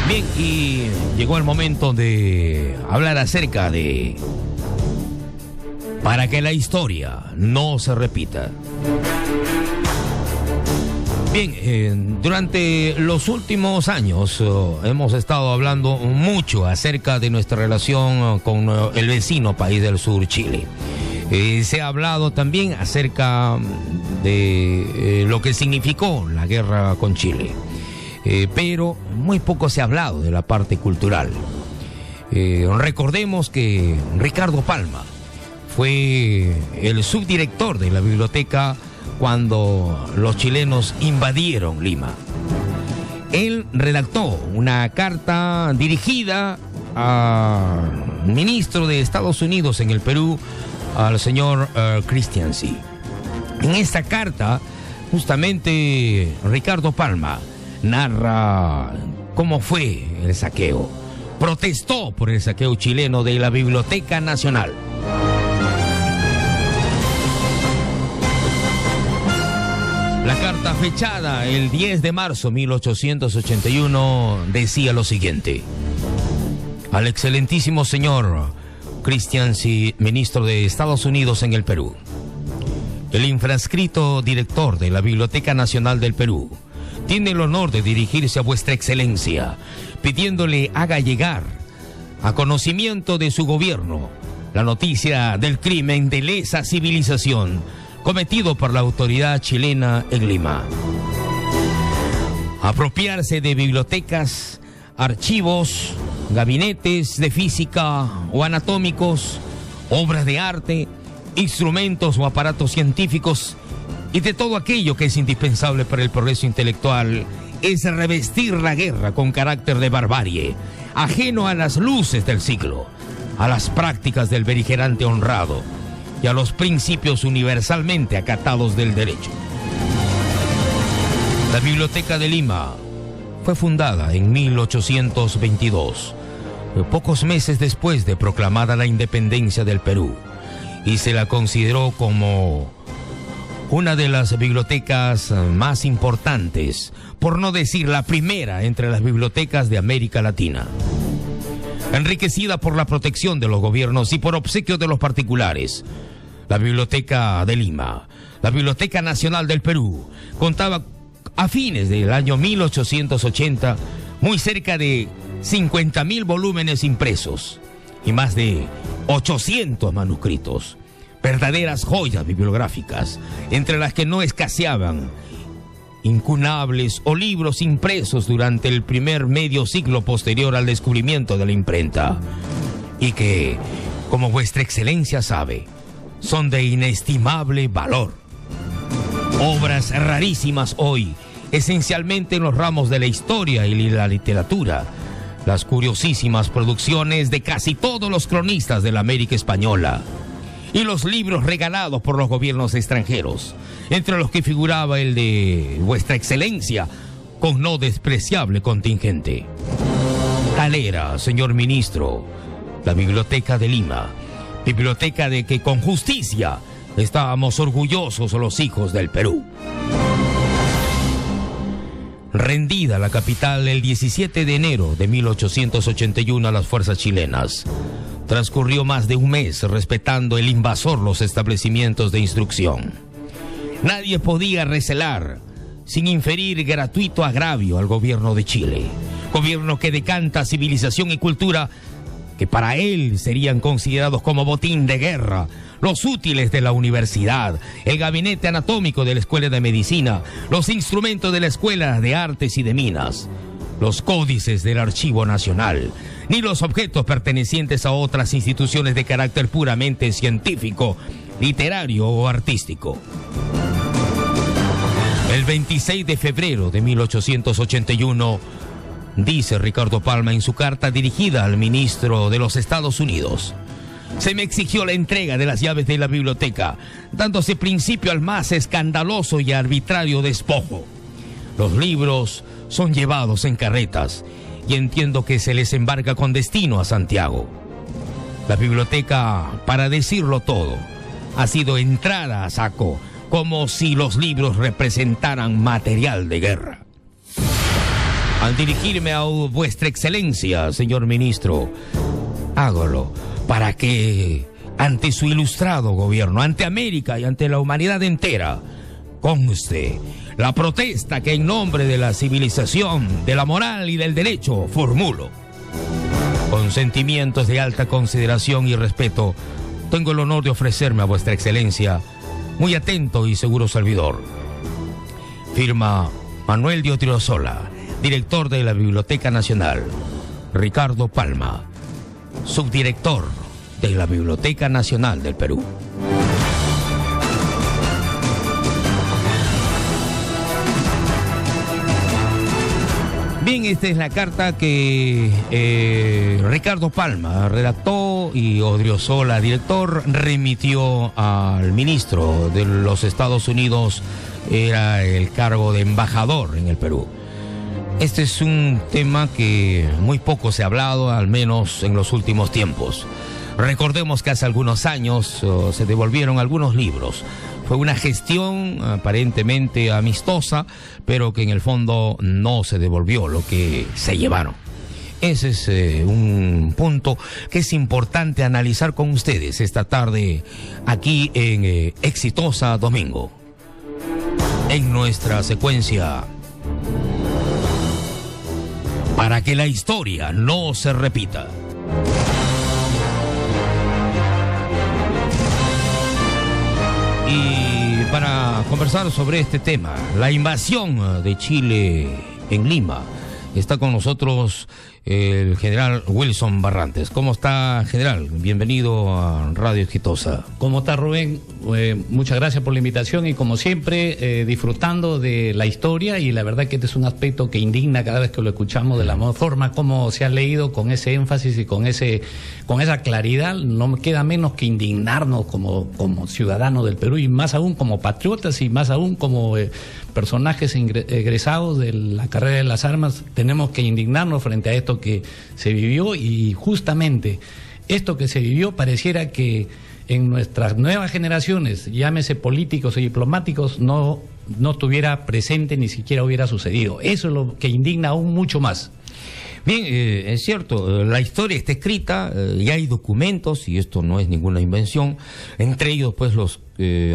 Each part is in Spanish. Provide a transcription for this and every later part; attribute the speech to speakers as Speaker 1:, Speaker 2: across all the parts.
Speaker 1: Bien, y llegó el momento de hablar acerca de... para que la historia no se repita. Bien, durante los últimos años hemos estado hablando mucho acerca de nuestra relación con el vecino país del sur, Chile. Se ha hablado también acerca de lo que significó la guerra con Chile. Pero muy poco se ha hablado de la parte cultural. Recordemos que Ricardo Palma fue el subdirector de la biblioteca cuando los chilenos invadieron Lima. Él redactó una carta dirigida al ministro de Estados Unidos en el Perú, al señor Christiansen. En esta carta, justamente Ricardo Palma narra cómo fue el saqueo. Protestó por el saqueo chileno de la Biblioteca Nacional. La carta fechada el 10 de marzo de 1881 decía lo siguiente: al excelentísimo señor Christiansen, ministro de Estados Unidos en el Perú, el infrascrito director de la Biblioteca Nacional del Perú tiene el honor de dirigirse a vuestra excelencia, pidiéndole haga llegar a conocimiento de su gobierno la noticia del crimen de lesa civilización cometido por la autoridad chilena en Lima. Apropiarse de bibliotecas, archivos, gabinetes de física o anatómicos, obras de arte, instrumentos o aparatos científicos y de todo aquello que es indispensable para el progreso intelectual es revestir la guerra con carácter de barbarie, ajeno a las luces del siglo, a las prácticas del beligerante honrado y a los principios universalmente acatados del derecho. La Biblioteca de Lima fue fundada en 1822, pocos meses después de proclamada la independencia del Perú, y se la consideró como una de las bibliotecas más importantes, por no decir la primera entre las bibliotecas de América Latina. Enriquecida por la protección de los gobiernos y por obsequio de los particulares, la Biblioteca de Lima, la Biblioteca Nacional del Perú, contaba a fines del año 1880 muy cerca de 50.000 volúmenes impresos y más de 800 manuscritos, verdaderas joyas bibliográficas, entre las que no escaseaban incunables o libros impresos durante el primer medio siglo posterior al descubrimiento de la imprenta, y que, como vuestra excelencia sabe, son de inestimable valor. Obras rarísimas hoy, esencialmente en los ramos de la historia y la literatura, las curiosísimas producciones de casi todos los cronistas de la América Española, y los libros regalados por los gobiernos extranjeros, entre los que figuraba el de vuestra excelencia, con no despreciable contingente. Tal era, señor ministro, la Biblioteca de Lima, biblioteca de que con justicia estábamos orgullosos los hijos del Perú. Rendida la capital el 17 de enero de 1881 a las fuerzas chilenas, transcurrió más de un mes respetando el invasor los establecimientos de instrucción. Nadie podía recelar sin inferir gratuito agravio al gobierno de Chile, gobierno que decanta civilización y cultura que para él serían considerados como botín de guerra, los útiles de la universidad, el gabinete anatómico de la Escuela de Medicina, los instrumentos de la Escuela de Artes y de Minas, los códices del Archivo Nacional, ni los objetos pertenecientes a otras instituciones de carácter puramente científico, literario o artístico. El 26 de febrero de 1881, dice Ricardo Palma en su carta dirigida al ministro de los Estados Unidos, se me exigió la entrega de las llaves de la biblioteca, dándose principio al más escandaloso y arbitrario despojo. Los libros son llevados en carretas y entiendo que se les embarca con destino a Santiago. La biblioteca, para decirlo todo, ha sido entrada a saco, como si los libros representaran material de guerra. Al dirigirme a vuestra excelencia, señor ministro, hágalo para que ante su ilustrado gobierno, ante América y ante la humanidad entera, conste la protesta que en nombre de la civilización, de la moral y del derecho formulo. Con sentimientos de alta consideración y respeto, tengo el honor de ofrecerme a vuestra excelencia, muy atento y seguro servidor. Firma Manuel de Odriozola, director de la Biblioteca Nacional. Ricardo Palma, subdirector de la Biblioteca Nacional del Perú. Bien, esta es la carta que Ricardo Palma redactó y Odriozola, director, remitió al ministro de los Estados Unidos. Era el cargo de embajador en el Perú. Este es un tema que muy poco se ha hablado, al menos en los últimos tiempos. Recordemos que hace algunos años se devolvieron algunos libros. Fue una gestión aparentemente amistosa, pero que en el fondo no se devolvió lo que se llevaron. Ese es un punto que es importante analizar con ustedes esta tarde aquí en Exitosa Domingo. En nuestra secuencia, para que la historia no se repita. Y para conversar sobre este tema, la invasión de Chile en Lima, está con nosotros el general Wilson Barrantes. ¿Cómo está, general? Bienvenido a Radio Exitosa.
Speaker 2: ¿Cómo está, Rubén? Muchas gracias por la invitación y como siempre disfrutando de la historia, y la verdad que este es un aspecto que indigna cada vez que lo escuchamos, de la forma como se ha leído, con ese énfasis y con esa claridad. No me queda menos que indignarnos como ciudadanos del Perú, y más aún como patriotas, y más aún como personajes egresados de la carrera de las armas. Tenemos que indignarnos frente a esto que se vivió, y justamente esto que se vivió pareciera que en nuestras nuevas generaciones, llámese políticos y diplomáticos, no estuviera presente, ni siquiera hubiera sucedido. Eso es lo que indigna aún mucho más.
Speaker 1: Bien, es cierto, la historia está escrita, y hay documentos, y esto no es ninguna invención, entre ellos pues los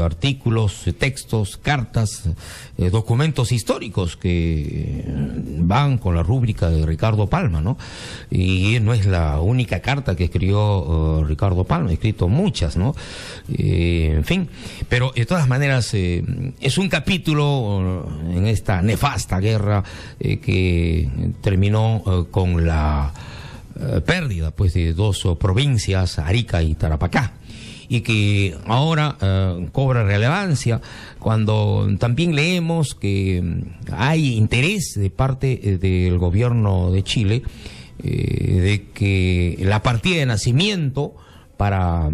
Speaker 1: artículos, textos, cartas, documentos históricos que van con la rúbrica de Ricardo Palma, ¿no? Y no es la única carta que escribió Ricardo Palma, ha escrito muchas, ¿no? En fin, pero de todas maneras es un capítulo en esta nefasta guerra que terminó con la pérdida pues de dos provincias, Arica y Tarapacá, y que ahora cobra relevancia cuando también leemos que hay interés de parte del gobierno de Chile de que la partida de nacimiento para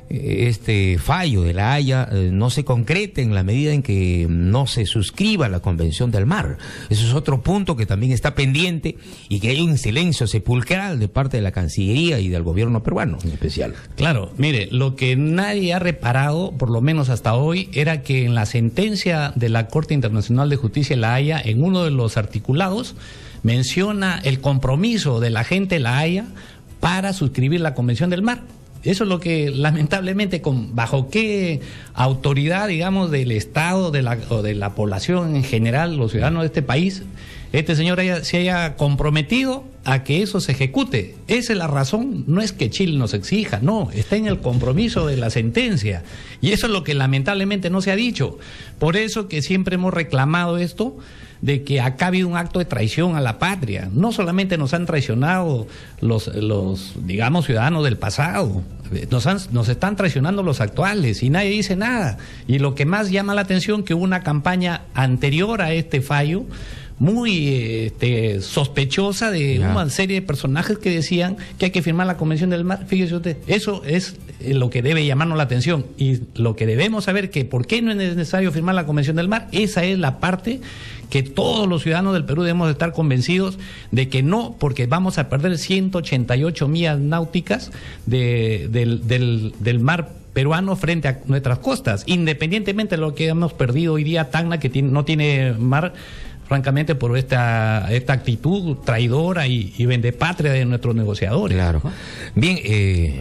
Speaker 1: este fallo de La Haya no se concrete en la medida en que no se suscriba la Convención del Mar. Eso es otro punto que también está pendiente, y que hay un silencio sepulcral de parte de la Cancillería y del gobierno peruano en especial.
Speaker 2: Claro, mire, lo que nadie ha reparado, por lo menos hasta hoy, era que en la sentencia de la Corte Internacional de Justicia de La Haya, en uno de los articulados, menciona el compromiso de la gente de La Haya para suscribir la Convención del Mar. Eso es lo que lamentablemente, bajo qué autoridad, digamos, del Estado o de la población en general, los ciudadanos de este país, este señor se haya comprometido a que eso se ejecute. Esa es la razón. No es que Chile nos exija, no, está en el compromiso de la sentencia, y eso es lo que lamentablemente no se ha dicho. Por eso que siempre hemos reclamado esto, de que acá ha habido un acto de traición a la patria. No solamente nos han traicionado los digamos, ciudadanos del pasado, nos están traicionando los actuales, y nadie dice nada. Y lo que más llama la atención, que hubo una campaña anterior a este fallo muy sospechosa de una serie de personajes que decían que hay que firmar la Convención del Mar. Fíjese usted, eso es lo que debe llamarnos la atención, y lo que debemos saber, que por qué no es necesario firmar la Convención del Mar. Esa es la parte que todos los ciudadanos del Perú debemos estar convencidos de que no, porque vamos a perder 188 millas náuticas del mar peruano frente a nuestras costas, independientemente de lo que hemos perdido hoy día Tacna, que no tiene mar, francamente, por esta actitud traidora y vendepatria de nuestros negociadores.
Speaker 1: Claro. Bien,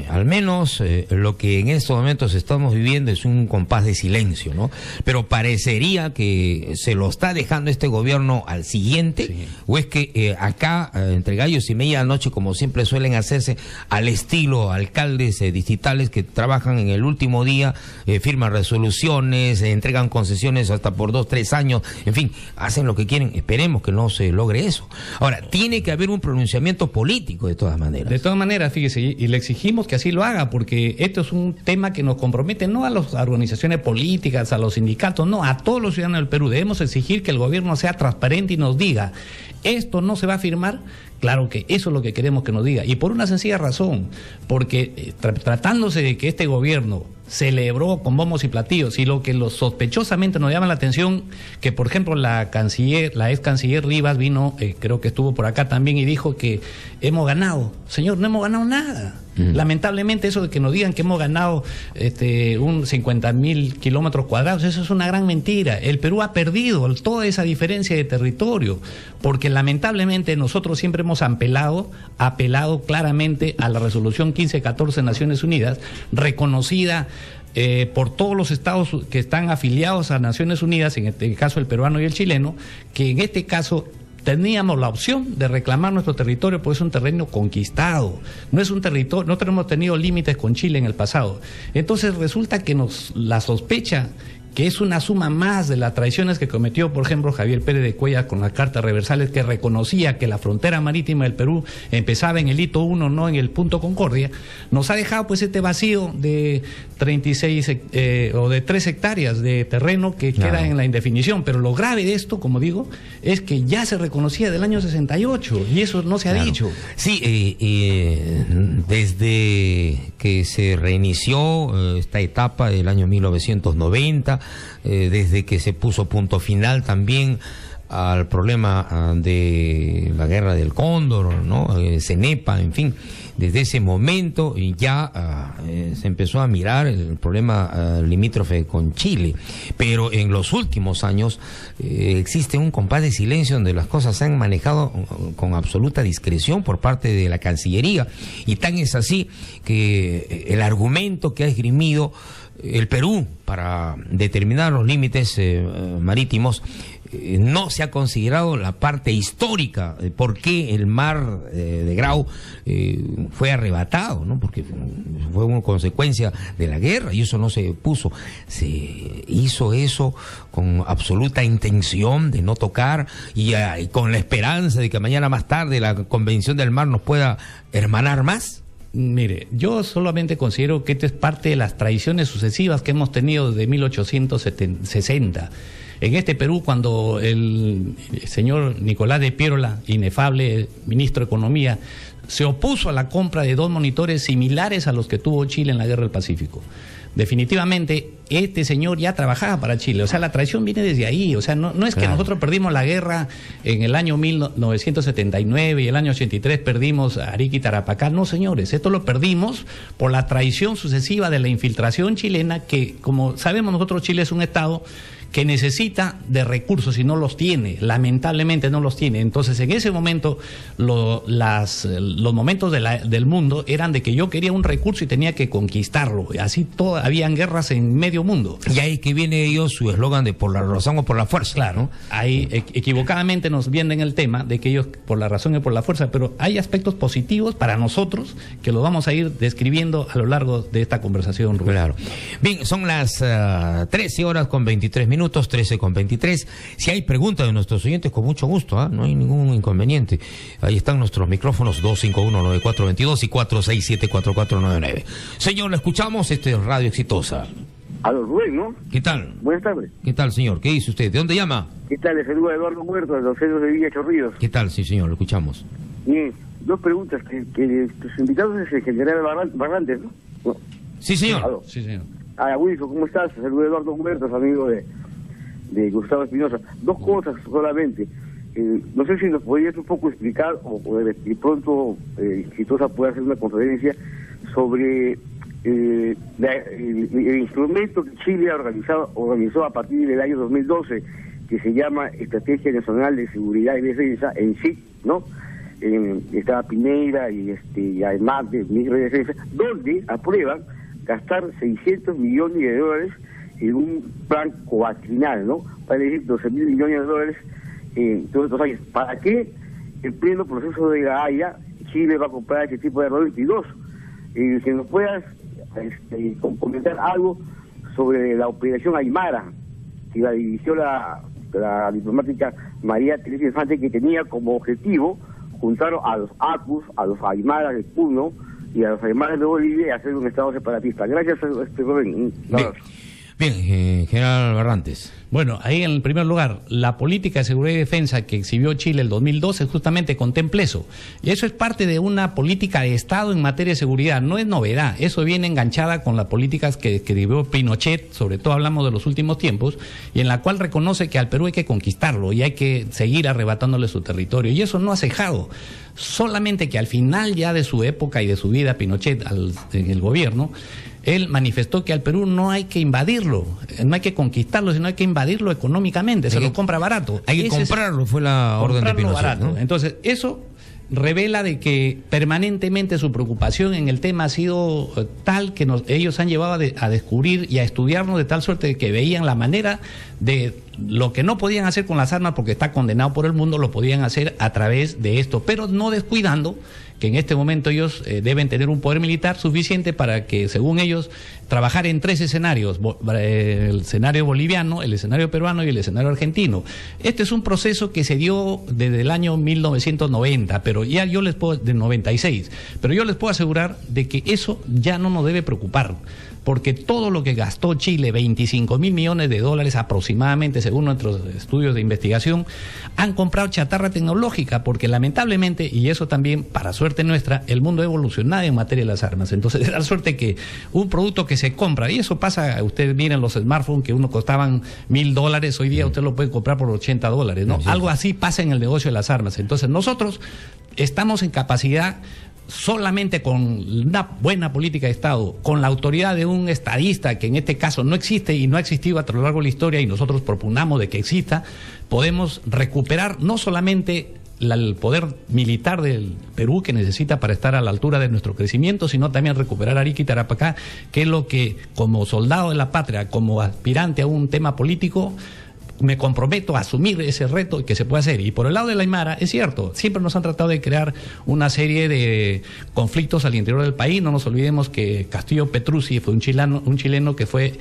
Speaker 1: al menos lo que en estos momentos estamos viviendo es un compás de silencio, ¿no? Pero parecería que se lo está dejando este gobierno al siguiente, sí. O es que acá, entre gallos y medianoche, como siempre suelen hacerse, al estilo alcaldes distritales que trabajan en el último día, firman resoluciones, entregan concesiones hasta por 2, 3 años, en fin, hacen lo que quieren. Esperemos que no se logre eso. Ahora, tiene que haber un pronunciamiento político de todas maneras.
Speaker 2: De todas maneras, fíjese, y le exigimos que así lo haga, porque esto es un tema que nos compromete no a las organizaciones políticas, a los sindicatos, no, a todos los ciudadanos del Perú. Debemos exigir que el gobierno sea transparente y nos diga, esto no se va a firmar. Claro que eso es lo que queremos que nos diga, y por una sencilla razón, porque tratándose de que este gobierno celebró con bombos y platillos, y lo que sospechosamente nos llama la atención, que por ejemplo la ex canciller Rivas vino, creo que estuvo por acá también, y dijo que hemos ganado. Señor, no hemos ganado nada. Lamentablemente eso de que nos digan que hemos ganado un 50.000 kilómetros cuadrados, eso es una gran mentira. El Perú ha perdido toda esa diferencia de territorio, porque lamentablemente nosotros siempre hemos apelado claramente a la resolución 1514 de Naciones Unidas, reconocida por todos los estados que están afiliados a Naciones Unidas, en este caso el peruano y el chileno, que en este caso teníamos la opción de reclamar nuestro territorio, porque es un terreno conquistado, no es un territorio, no tenemos tenido límites con Chile en el pasado. Entonces resulta que la sospecha que es una suma más de las traiciones que cometió, por ejemplo, Javier Pérez de Cuellar con las cartas reversales, que reconocía que la frontera marítima del Perú empezaba en el hito 1, no en el punto Concordia, nos ha dejado pues este vacío de 36 o de 3 hectáreas de terreno que queda en la indefinición. Pero lo grave de esto, como digo, es que ya se reconocía del año 68 y eso no se ha dicho.
Speaker 1: Sí, desde que se reinició esta etapa del año 1990, desde que se puso punto final también al problema de la guerra del Cóndor, ¿no? CENEPA, en fin, desde ese momento ya se empezó a mirar el problema limítrofe con Chile, pero en los últimos años existe un compás de silencio donde las cosas se han manejado con absoluta discreción por parte de la Cancillería, y tan es así que el argumento que ha esgrimido el Perú para determinar los límites marítimos no se ha considerado la parte histórica de por qué el mar de Grau fue arrebatado, ¿no? Porque fue una consecuencia de la guerra y eso no se puso. Se hizo eso con absoluta intención de no tocar y con la esperanza de que mañana más tarde la Convención del Mar nos pueda hermanar más.
Speaker 2: Mire, yo solamente considero que esto es parte de las traiciones sucesivas que hemos tenido desde 1860. En este Perú, cuando el señor Nicolás de Piérola, inefable ministro de Economía, se opuso a la compra de 2 monitores similares a los que tuvo Chile en la Guerra del Pacífico. Definitivamente, este señor ya trabajaba para Chile, o sea, la traición viene desde ahí, o sea, no es que nosotros perdimos la guerra en el año 1979 y el año 83 perdimos Arica y Tarapacá, no señores, esto lo perdimos por la traición sucesiva de la infiltración chilena, que como sabemos nosotros, Chile es un estado que necesita de recursos y no los tiene, lamentablemente no los tiene. Entonces en ese momento los momentos del mundo eran de que yo quería un recurso y tenía que conquistarlo, así habían guerras en medio mundo.
Speaker 1: Y ahí que viene ellos su eslogan de por la razón o por la fuerza.
Speaker 2: Claro, ¿no? Ahí equivocadamente nos venden el tema de que ellos por la razón y por la fuerza, pero hay aspectos positivos para nosotros que los vamos a ir describiendo a lo largo de esta conversación, Rubén.
Speaker 1: Claro. Bien, son las 13:23 minutos, 13:23. Si hay preguntas de nuestros oyentes, con mucho gusto, no hay ningún inconveniente. Ahí están nuestros micrófonos 251-9422 y 467-4499. Señor, le escuchamos, este es Radio Exitosa.
Speaker 3: Aló, Rubén, ¿no?
Speaker 1: ¿Qué tal?
Speaker 3: Buenas tardes.
Speaker 1: ¿Qué tal, señor? ¿Qué dice usted? ¿De dónde llama?
Speaker 3: ¿Qué tal? Le saluda Eduardo Huerta, de los centros de Villa Chorrillos.
Speaker 1: ¿Qué tal? Sí, señor, lo escuchamos.
Speaker 3: Bien, 2 preguntas. Que tus invitados es el general Barrantes, ¿no?
Speaker 1: Sí, señor.
Speaker 3: Aló.
Speaker 2: Sí, señor.
Speaker 3: Wilson, ¿cómo estás? Saluda Eduardo Huerta, amigo de Gustavo Espinosa. 2 cosas solamente. No sé si nos podrías un poco explicar, o de pronto Exitosa puede hacer una conferencia sobre el instrumento que Chile organizó a partir del año 2012, que se llama Estrategia Nacional de Seguridad y Defensa, en sí, ¿no? Estaba Piñera y además del ministro de Defensa, donde aprueban gastar 600 millones de dólares en un plan cuatrinal, ¿no? Para decir 12.000 millones de dólares en todos estos años. ¿Para qué? En pleno proceso de La Haya, Chile va a comprar este tipo de armamento. Y dos, que nos puedas comentar algo sobre la operación Aymara, que la dirigió la diplomática María Teresa Infante, que tenía como objetivo juntar a los ACUS, a los Aymaras de Puno y a los Aymaras de Bolivia y hacer un estado separatista. Gracias, Rubén.
Speaker 1: Bien, general Barrantes.
Speaker 2: Bueno, ahí en el primer lugar, la política de seguridad y defensa que exhibió Chile el 2012 justamente contempla eso. Y eso es parte de una política de Estado en materia de seguridad, no es novedad. Eso viene enganchada con las políticas que escribió Pinochet, sobre todo hablamos de los últimos tiempos, y en la cual reconoce que al Perú hay que conquistarlo y hay que seguir arrebatándole su territorio. Y eso no ha cejado. Solamente que al final ya de su época y de su vida, Pinochet en el gobierno, él manifestó que al Perú no hay que invadirlo, no hay que conquistarlo, sino hay que invadirlo económicamente, se lo compra barato.
Speaker 1: Hay que comprarlo, fue la orden de Pinochet, ¿no?
Speaker 2: Entonces, eso revela de que permanentemente su preocupación en el tema ha sido tal que ellos han llevado a descubrir y a estudiarnos de tal suerte que veían la manera de lo que no podían hacer con las armas porque está condenado por el mundo, lo podían hacer a través de esto, pero no descuidando que en este momento ellos deben tener un poder militar suficiente para que, según ellos, trabajar en 3 escenarios, el escenario boliviano, el escenario peruano y el escenario argentino. Este es un proceso que se dio desde el año 1990, pero ya yo les puedo, de 96, pero yo les puedo asegurar de que eso ya no nos debe preocupar, porque todo lo que gastó Chile, 25.000 millones de dólares aproximadamente, según nuestros estudios de investigación, han comprado chatarra tecnológica, porque lamentablemente, y eso también para suerte nuestra, el mundo ha evolucionado en materia de las armas. Entonces, de la suerte que un producto que se compra, y eso pasa, ustedes miren los smartphones que uno costaban $1.000, hoy día usted lo puede comprar por $80, ¿no? Sí. Algo así pasa en el negocio de las armas. Entonces, nosotros estamos en capacidad, solamente con una buena política de Estado, con la autoridad de un estadista que en este caso no existe y no ha existido a lo largo de la historia y nosotros propugnamos de que exista, podemos recuperar no solamente el poder militar del Perú que necesita para estar a la altura de nuestro crecimiento, sino también recuperar Arica y Tarapacá, que es lo que como soldado de la patria, como aspirante a un tema político, me comprometo a asumir ese reto que se puede hacer. Y por el lado de la Aymara, es cierto, siempre nos han tratado de crear una serie de conflictos al interior del país. No nos olvidemos que Castillo Petrucci fue un chileno que fue,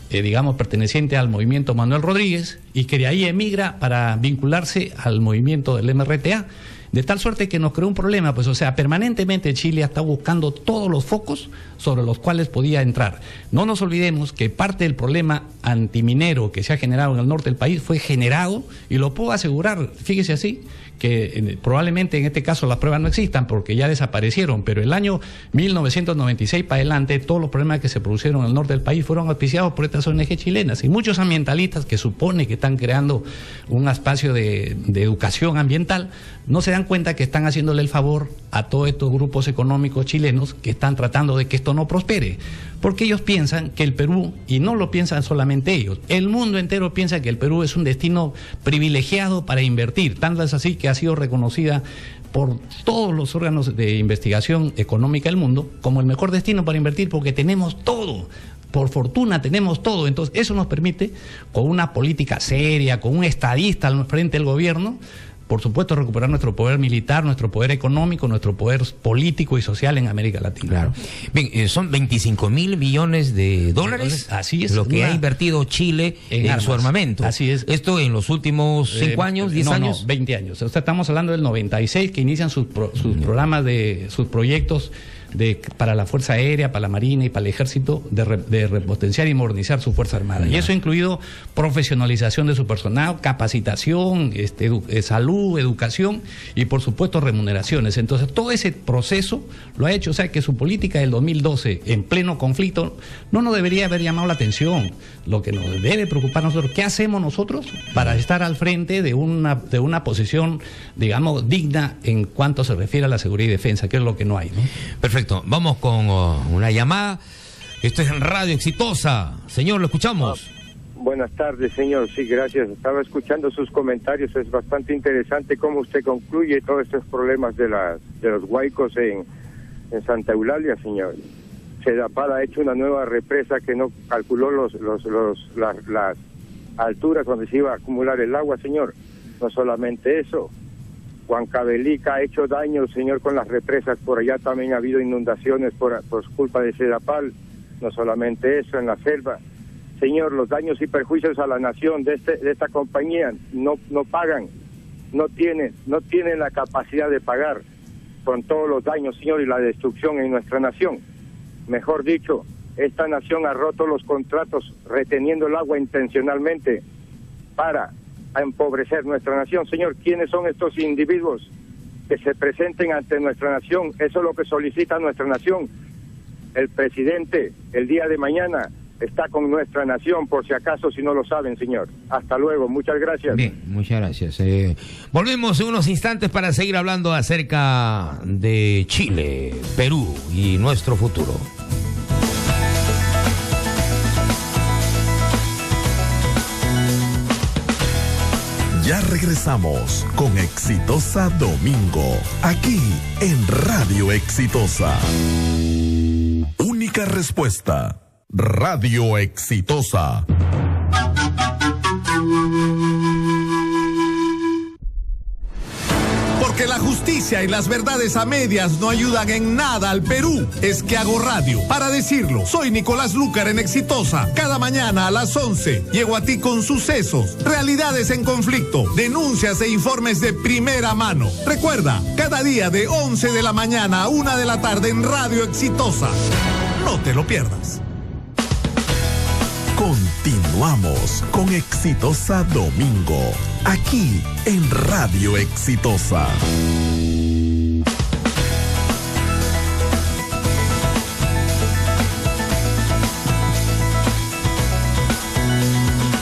Speaker 2: digamos, perteneciente al movimiento Manuel Rodríguez y que de ahí emigra para vincularse al movimiento del MRTA. De tal suerte que nos creó un problema, pues, o sea, permanentemente Chile está buscando todos los focos sobre los cuales podía entrar. No nos olvidemos que parte del problema antiminero que se ha generado en el norte del país fue generado, y lo puedo asegurar, fíjese así, que probablemente en este caso las pruebas no existan porque ya desaparecieron, pero el año 1996 para adelante todos los problemas que se produjeron en el norte del país fueron auspiciados por estas ONG chilenas, y muchos ambientalistas que supone que están creando un espacio de educación ambiental no se dan cuenta que están haciéndole el favor a todos estos grupos económicos chilenos que están tratando de que esto no prospere, porque ellos piensan que el Perú, y no lo piensan solamente ellos, el mundo entero piensa que el Perú es un destino privilegiado para invertir, tanto es así que ha sido reconocida por todos los órganos de investigación económica del mundo como el mejor destino para invertir, porque tenemos todo. Por fortuna tenemos todo. Entonces eso nos permite, con una política seria, con un estadista al frente del gobierno, por supuesto, recuperar nuestro poder militar, nuestro poder económico, nuestro poder político y social en América Latina.
Speaker 1: Claro. Bien, son 25.000 millones de dólares.
Speaker 2: Así es.
Speaker 1: Lo que ha invertido Chile en su armamento.
Speaker 2: Así es.
Speaker 1: Esto en los últimos 5 años, 10 años.
Speaker 2: No, 20 años. O sea, estamos hablando del 96 que inician sus programas sus proyectos para la Fuerza Aérea, para la Marina y para el Ejército de repotenciar y modernizar su Fuerza Armada. Y eso ha incluido profesionalización de su personal, capacitación, salud, educación y por supuesto remuneraciones. Entonces todo ese proceso lo ha hecho, o sea que su política del 2012 en pleno conflicto no nos debería haber llamado la atención. Lo que nos debe preocupar a nosotros, ¿qué hacemos nosotros para estar al frente de una posición, digamos, digna en cuanto se refiere a la seguridad y defensa, que es lo que no hay, ¿no?
Speaker 1: Perfecto. Vamos con una llamada. Esto es en Radio Exitosa. Señor, lo escuchamos.
Speaker 4: Buenas tardes, señor. Sí, gracias. Estaba escuchando sus comentarios. Es bastante interesante cómo usted concluye todos estos problemas de los huaicos en Santa Eulalia, señor. Sedapal ha hecho una nueva represa que no calculó las alturas donde se iba a acumular el agua, señor. No solamente eso. Huancavelica ha hecho daño, señor, con las represas. Por allá también ha habido inundaciones por culpa de Sedapal. No solamente eso, en la selva. Señor, los daños y perjuicios a la nación de esta compañía no pagan, no tienen la capacidad de pagar con todos los daños, señor, y la destrucción en nuestra nación. Mejor dicho, esta nación ha roto los contratos reteniendo el agua intencionalmente para empobrecer nuestra nación. Señor, ¿quiénes son estos individuos que se presenten ante nuestra nación? Eso es lo que solicita nuestra nación. El presidente, el día de mañana, está con nuestra nación, por si acaso, si no lo saben, señor. Hasta luego, muchas gracias.
Speaker 1: Bien, muchas gracias. Volvemos en unos instantes para seguir hablando acerca de Chile, Perú y nuestro futuro.
Speaker 5: Ya regresamos con Exitosa Domingo, aquí en Radio Exitosa. Única respuesta. Radio Exitosa. Porque la justicia y las verdades a medias no ayudan en nada al Perú. Es que hago radio para decirlo. Soy Nicolás Lúcar en Exitosa. Cada mañana a las 11 llego a ti con sucesos, realidades en conflicto, denuncias e informes de primera mano. Recuerda, cada día de 11 de la mañana a 1 de la tarde en Radio Exitosa. No te lo pierdas. Continuamos con Exitosa Domingo, aquí en Radio Exitosa.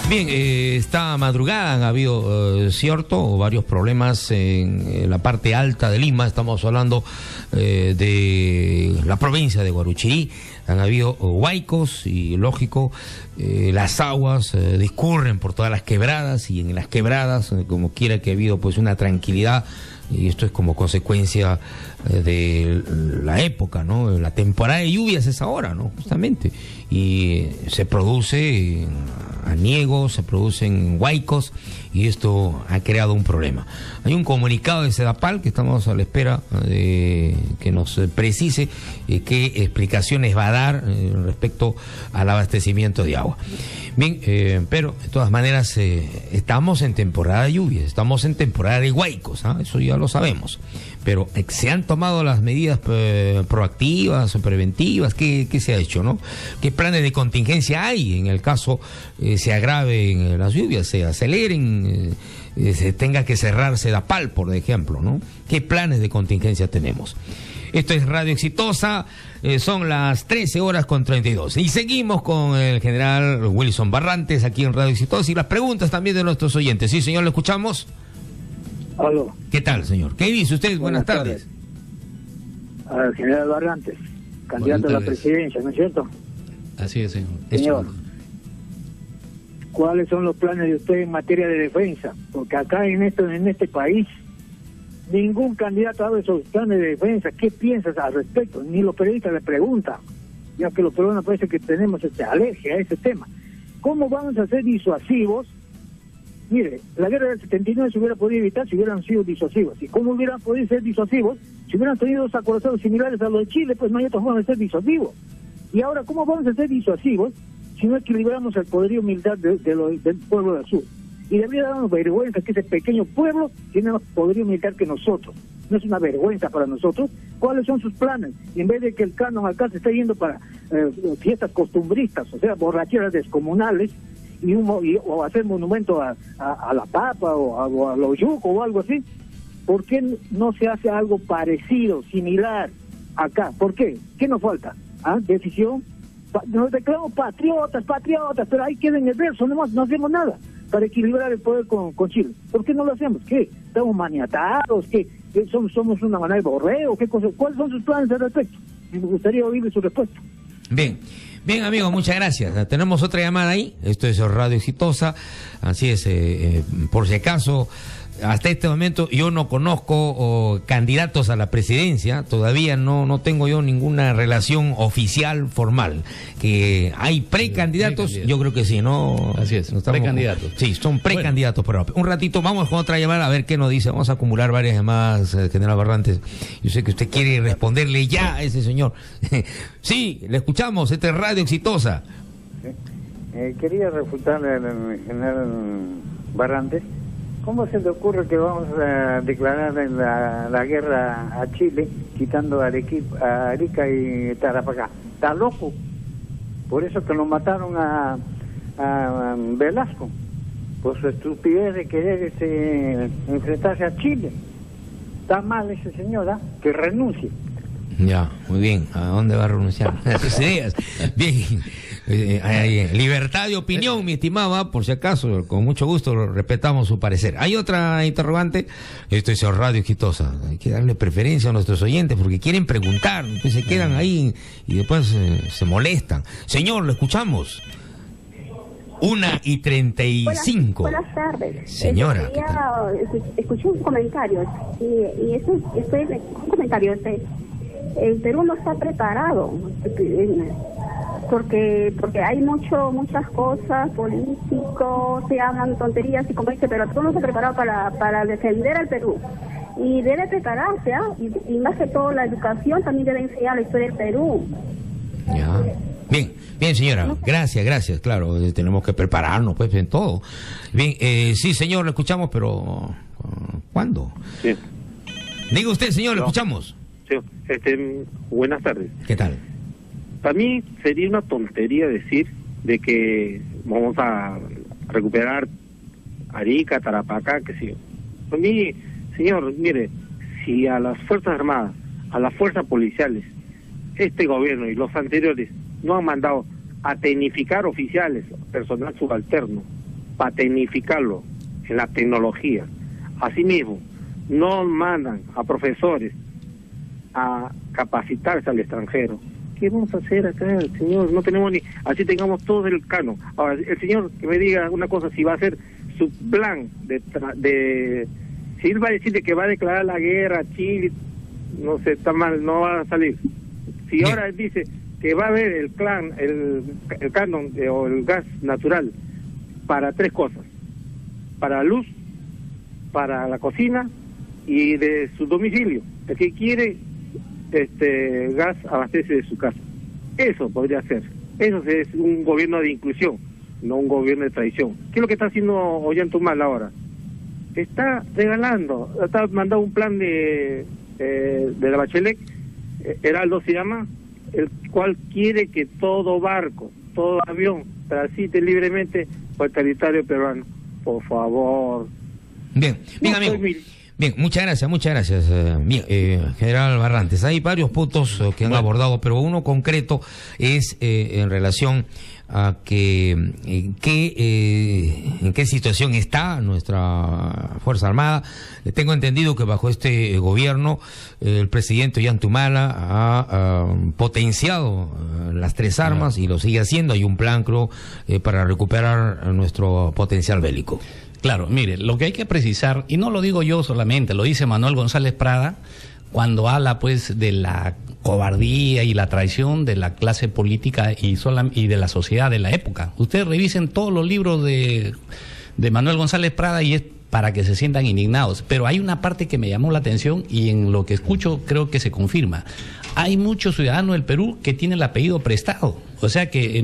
Speaker 1: Bien, esta madrugada han habido, cierto, varios problemas en la parte alta de Lima. Estamos hablando de la provincia de Guaruchirí. Han habido huaicos y, lógico, las aguas discurren por todas las quebradas, y en las quebradas, como quiera que ha habido pues una tranquilidad, y esto es como consecuencia de la época, ¿no? La temporada de lluvias es ahora, ¿no? Justamente. Y se produce aniegos, se producen huaicos, y esto ha creado un problema. Hay un comunicado de Sedapal que estamos a la espera de que nos precise qué explicaciones va a dar respecto al abastecimiento de agua. Bien, pero de todas maneras estamos en temporada de lluvias, estamos en temporada de huaicos, ¿eh? Eso ya lo sabemos. Pero se han tomado las medidas proactivas o preventivas. ¿Qué se ha hecho, no? ¿Qué planes de contingencia hay en el caso se agraven las lluvias, se aceleren, se tenga que cerrar Sedapal, por ejemplo, ¿no? ¿Qué planes de contingencia tenemos? Esto es Radio Exitosa, son las 13:32. Y seguimos con el general Wilson Barrantes aquí en Radio Exitosa, y las preguntas también de nuestros oyentes. Sí, señor, ¿lo escuchamos?
Speaker 6: Aló.
Speaker 1: ¿Qué tal, señor? ¿Qué dice usted? Buenas tardes.
Speaker 6: Al general Barrantes, candidato a la presidencia, ¿no es cierto?
Speaker 2: Así es, señor.
Speaker 6: Señor, ¿cuáles son los planes de usted en materia de defensa? Porque acá en este país ningún candidato habla de esos planes de defensa. ¿Qué piensas al respecto? Ni los periodistas le preguntan, ya que los peruanos parece que tenemos alergia a ese tema. ¿Cómo vamos a ser disuasivos? Mire, la guerra del 79 se hubiera podido evitar si hubieran sido disuasivos. ¿Y cómo hubieran podido ser disuasivos? Si hubieran tenido dos acorazados similares a los de Chile, pues no hay otra forma de ser disuasivos. Y ahora, ¿cómo vamos a ser disuasivos si no equilibramos el poderío militar del pueblo del sur? Y debería darnos vergüenza que ese pequeño pueblo tiene más poderío militar que nosotros. No es una vergüenza para nosotros. ¿Cuáles son sus planes? Y en vez de que el canon acá se esté yendo para fiestas costumbristas, o sea, borracheras descomunales, o hacer monumento a la papa o a los yucos o algo así, ¿por qué no se hace algo parecido, similar acá? ¿Por qué? ¿Qué nos falta? Decisión. Nos declaramos patriotas, pero ahí queda en el verso, no hacemos nada para equilibrar el poder con Chile. ¿Por qué no lo hacemos? ¿Qué? ¿Estamos maniatados? ¿Qué? ¿Somos una manada de borreo? ¿Qué cosa? ¿Cuáles son sus planes al respecto? Me gustaría oírle su respuesta.
Speaker 1: Bien. Bien, amigo, muchas gracias. Tenemos otra llamada ahí. Esto es Radio Exitosa. Así es, por si acaso, hasta este momento yo no conozco candidatos a la presidencia. Todavía no tengo yo ninguna relación oficial, formal. Que hay precandidatos, yo creo que sí, ¿no?
Speaker 2: Así es, precandidatos.
Speaker 1: Sí, son precandidatos. Pero un ratito vamos con otra llamada a ver qué nos dice. Vamos a acumular varias llamadas, general Barrantes. Yo sé que usted quiere responderle ya a ese señor. Sí, le escuchamos. Esta es Radio Exitosa.
Speaker 7: Quería refutarle al general Barrantes. ¿Cómo se le ocurre que vamos a declarar la guerra a Chile quitando a Arica y Tarapacá? ¿Está loco? Por eso que lo mataron a Velasco, por su estupidez de querer enfrentarse a Chile. Está mal ese señor, ¿eh? Que renuncie.
Speaker 1: Ya, muy bien. ¿A dónde va a renunciar? A sus ideas. Bien. Libertad de opinión, mi estimado, por si acaso, con mucho gusto respetamos su parecer. Hay otra interrogante. Esto es Radio Exitosa. Hay que darle preferencia a nuestros oyentes porque quieren preguntar, entonces se quedan ahí y después se molestan. Señor, lo escuchamos. 1:35.
Speaker 8: Buenas tardes.
Speaker 1: Señora.
Speaker 8: Escuché un comentario y eso un comentario. El Perú no está preparado porque hay muchas cosas, políticos, se hablan tonterías y como dice, pero tú no está preparado para defender al Perú. Y debe prepararse, y más que todo la educación también debe enseñar la historia del Perú.
Speaker 1: Ya. Bien, señora, gracias, claro, tenemos que prepararnos pues en todo. Bien, sí, señor, lo escuchamos, pero ¿cuándo?
Speaker 9: Sí.
Speaker 1: Diga usted, señor, lo escuchamos.
Speaker 9: Sí, buenas tardes.
Speaker 1: ¿Qué tal?
Speaker 9: Para mí sería una tontería decir de que vamos a recuperar Arica, Tarapacá, que sí. Para mí, señor, mire, si a las Fuerzas Armadas, a las fuerzas policiales, este gobierno y los anteriores no han mandado a tecnificar oficiales, personal subalterno, para tecnificarlo en la tecnología. Asimismo, no mandan a profesores a capacitarse al extranjero. ¿Qué vamos a hacer acá, señor? No tenemos ni... Así tengamos todo el canon. Ahora, el señor que me diga una cosa, si va a hacer su plan de si él va a decir de que va a declarar la guerra a Chile, no sé, está mal, no va a salir. Si ahora él dice que va a haber el canon o el gas natural para 3 cosas: para la luz, para la cocina y de su domicilio. El que quiere gas abastece de su casa. Eso podría ser. Eso es un gobierno de inclusión, no un gobierno de traición. ¿Qué es lo que está haciendo Ollantaytamala ahora? Está regalando, está mandando un plan de la Bachelet, Heraldo se llama, el cual quiere que todo barco, todo avión transite libremente por el territorio peruano. Por favor.
Speaker 1: Bien, amigo. Bien, muchas gracias. Bien, general Barrantes, hay varios puntos que han abordado, pero uno concreto es en relación a en qué situación está nuestra Fuerza Armada. Tengo entendido que bajo este gobierno el presidente Ollantaytamala ha potenciado las 3 armas y lo sigue haciendo. Hay un plan, creo, para recuperar nuestro potencial bélico.
Speaker 2: Claro, mire, lo que hay que precisar, y no lo digo yo solamente, lo dice Manuel González Prada, cuando habla pues de la cobardía y la traición de la clase política y de la sociedad de la época. Ustedes revisen todos los libros de Manuel González Prada y es para que se sientan indignados. Pero hay una parte que me llamó la atención y en lo que escucho creo que se confirma. Hay muchos ciudadanos del Perú que tienen el apellido prestado. O sea que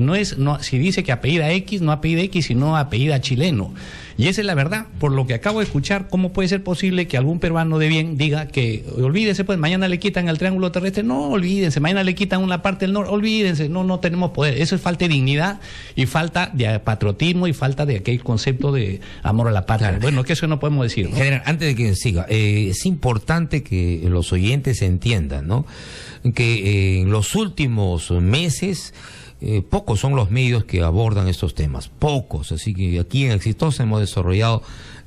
Speaker 2: si dice que apellida X, no apellida X, sino apellida chileno. Y esa es la verdad. Por lo que acabo de escuchar, ¿cómo puede ser posible que algún peruano de bien diga que olvídense, pues mañana le quitan el triángulo terrestre? No, olvídense, mañana le quitan una parte del norte, olvídense, no tenemos poder. Eso es falta de dignidad y falta de patriotismo y falta de aquel concepto de amor a la patria. Claro. Bueno, que eso no podemos decir, ¿no?
Speaker 1: General, antes de que siga, es importante que los oyentes entiendan, ¿no?, que en los últimos meses pocos son los medios que abordan estos temas, pocos, así que aquí en Exitosa hemos desarrollado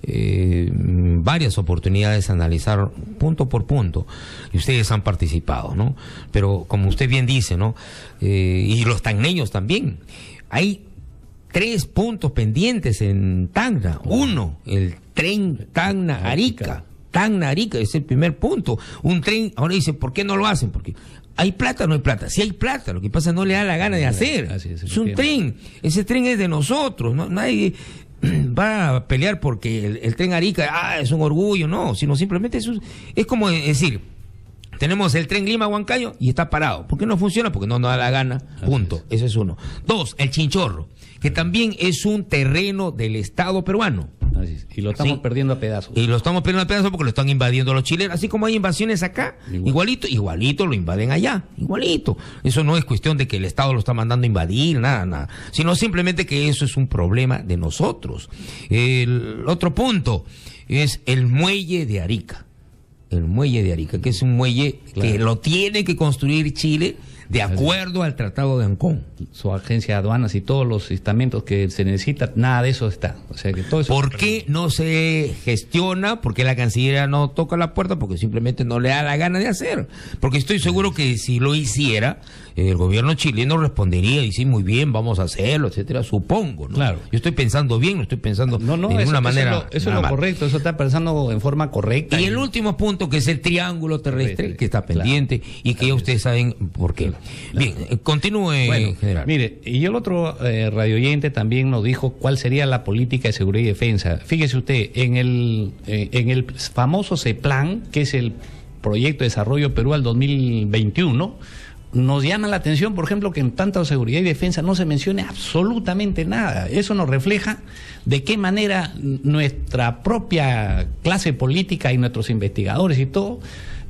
Speaker 1: varias oportunidades de analizar punto por punto, y ustedes han participado, ¿no? Pero como usted bien dice, ¿no? Y los tacneños también, hay 3 puntos pendientes en Tacna. Uno, el tren Tacna-Arica. Tacna-Arica es el primer punto. Un tren, ahora dicen, ¿por qué no lo hacen? Porque ¿hay plata o no hay plata? Sí hay plata, lo que pasa es que no le da la gana de hacer. Es un tren, ese tren es de nosotros, ¿no? Nadie va a pelear porque el tren Arica es un orgullo, no, sino simplemente es como decir, tenemos el tren Lima-Huancayo y está parado. ¿Por qué no funciona? Porque no nos da la gana, punto. Ese es uno. 2, el Chinchorro, que también es un terreno del Estado peruano.
Speaker 2: Y lo estamos perdiendo a pedazos.
Speaker 1: Y lo estamos perdiendo a pedazos porque lo están invadiendo los chilenos. Así como hay invasiones acá, igualito lo invaden allá. Igualito. Eso no es cuestión de que el Estado lo está mandando a invadir, nada. Sino simplemente que eso es un problema de nosotros. El otro punto es el muelle de Arica. El muelle de Arica, que es un muelle que lo tiene que construir Chile de acuerdo al Tratado de Ancón.
Speaker 2: Su agencia de aduanas y todos los estamentos que se necesitan, nada de eso está. O sea que todo eso.
Speaker 1: ¿Por qué no se gestiona? ¿Por qué la Cancillería no toca la puerta? Porque simplemente no le da la gana de hacer. Porque estoy seguro que si lo hiciera, el gobierno chileno respondería y sí, muy bien, vamos a hacerlo, etcétera, supongo, ¿no?
Speaker 2: Claro.
Speaker 1: Yo estoy pensando bien, no estoy pensando de ninguna manera.
Speaker 2: Eso es lo correcto, eso está pensando en forma correcta.
Speaker 1: Y el último punto, que es el triángulo terrestre, que está pendiente y que ya ustedes saben por qué. Bien, continúe, general.
Speaker 2: Mire, y el otro radio oyente también nos dijo cuál sería la política de seguridad y defensa. Fíjese usted, en el famoso CEPLAN, que es el Proyecto de Desarrollo Perú al 2021, nos llama la atención, por ejemplo, que en tanto seguridad y defensa no se mencione absolutamente nada. Eso nos refleja de qué manera nuestra propia clase política y nuestros investigadores y todo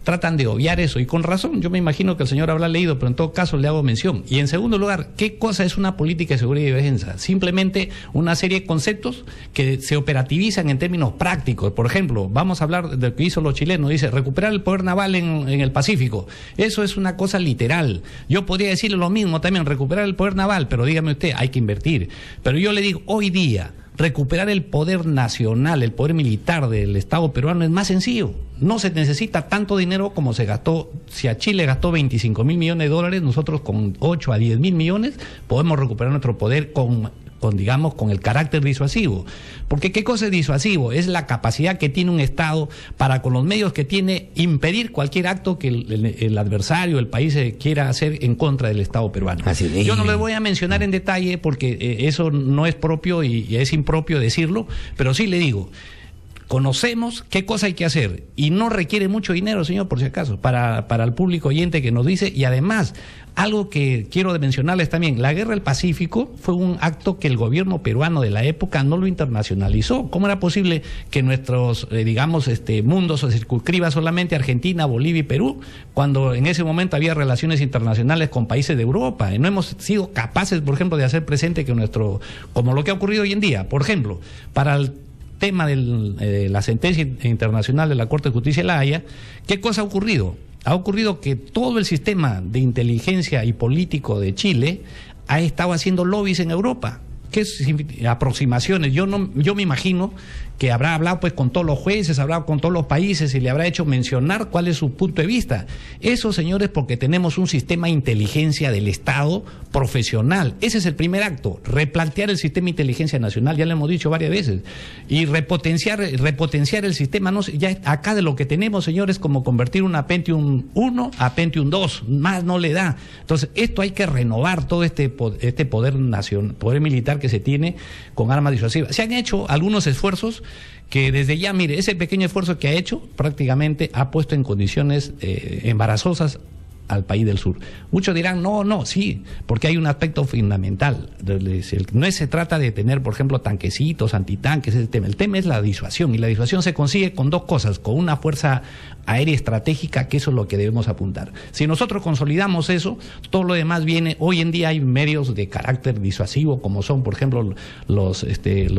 Speaker 2: tratan de obviar eso, y con razón. Yo me imagino que el señor habrá leído, pero en todo caso le hago mención. Y en segundo lugar, ¿qué cosa es una política de seguridad y defensa? Simplemente una serie de conceptos que se operativizan en términos prácticos. Por ejemplo, vamos a hablar de lo que hizo los chilenos, dice, recuperar el poder naval en el Pacífico. Eso es una cosa literal. Yo podría decirle lo mismo también, recuperar el poder naval, pero dígame usted, hay que invertir. Pero yo le digo, hoy día, recuperar el poder nacional, el poder militar del Estado peruano es más sencillo. No se necesita tanto dinero como se gastó. Si a Chile gastó 25.000 millones de dólares, nosotros con 8 a 10.000 millones podemos recuperar nuestro poder con el carácter disuasivo. Porque ¿qué cosa es disuasivo? Es la capacidad que tiene un Estado para, con los medios que tiene, impedir cualquier acto que el adversario, el país quiera hacer en contra del Estado peruano. Yo no les voy a mencionar en detalle porque eso no es propio y es impropio decirlo, pero sí le digo, conocemos qué cosa hay que hacer y no requiere mucho dinero, señor, por si acaso, para el público oyente que nos dice. Y además, algo que quiero mencionarles también, la Guerra del Pacífico fue un acto que el gobierno peruano de la época no lo internacionalizó. ¿Cómo era posible que nuestros, mundos se circunscriba solamente a Argentina, Bolivia y Perú, cuando en ese momento había relaciones internacionales con países de Europa? No hemos sido capaces, por ejemplo, de hacer presente que como lo que ha ocurrido hoy en día, por ejemplo, para el tema de la sentencia internacional de la Corte de Justicia de La Haya, ¿qué cosa ha ocurrido? Ha ocurrido que todo el sistema de inteligencia y político de Chile ha estado haciendo lobbies en Europa. ¿Qué aproximaciones? Yo me imagino que habrá hablado pues con todos los jueces, habrá hablado con todos los países y le habrá hecho mencionar cuál es su punto de vista. Eso, señores, porque tenemos un sistema de inteligencia del Estado profesional. Ese es el primer acto, replantear el sistema de inteligencia nacional, ya lo hemos dicho varias veces, y repotenciar el sistema. No, ya acá de lo que tenemos, señores, como convertir una Pentium 1 a Pentium 2, más no le da. Entonces, esto hay que renovar todo este poder militar que se tiene con armas disuasivas. Se han hecho algunos esfuerzos que desde ya, mire, ese pequeño esfuerzo que ha hecho prácticamente ha puesto en condiciones embarazosas al país del sur. Muchos dirán, no, sí, porque hay un aspecto fundamental. No se trata de tener, por ejemplo, tanquecitos, antitanques, ese tema. El tema es la disuasión, y la disuasión se consigue con dos cosas: con una fuerza aérea estratégica, que eso es lo que debemos apuntar. Si nosotros consolidamos eso, todo lo demás viene. Hoy en día hay medios de carácter disuasivo, como son, por ejemplo, los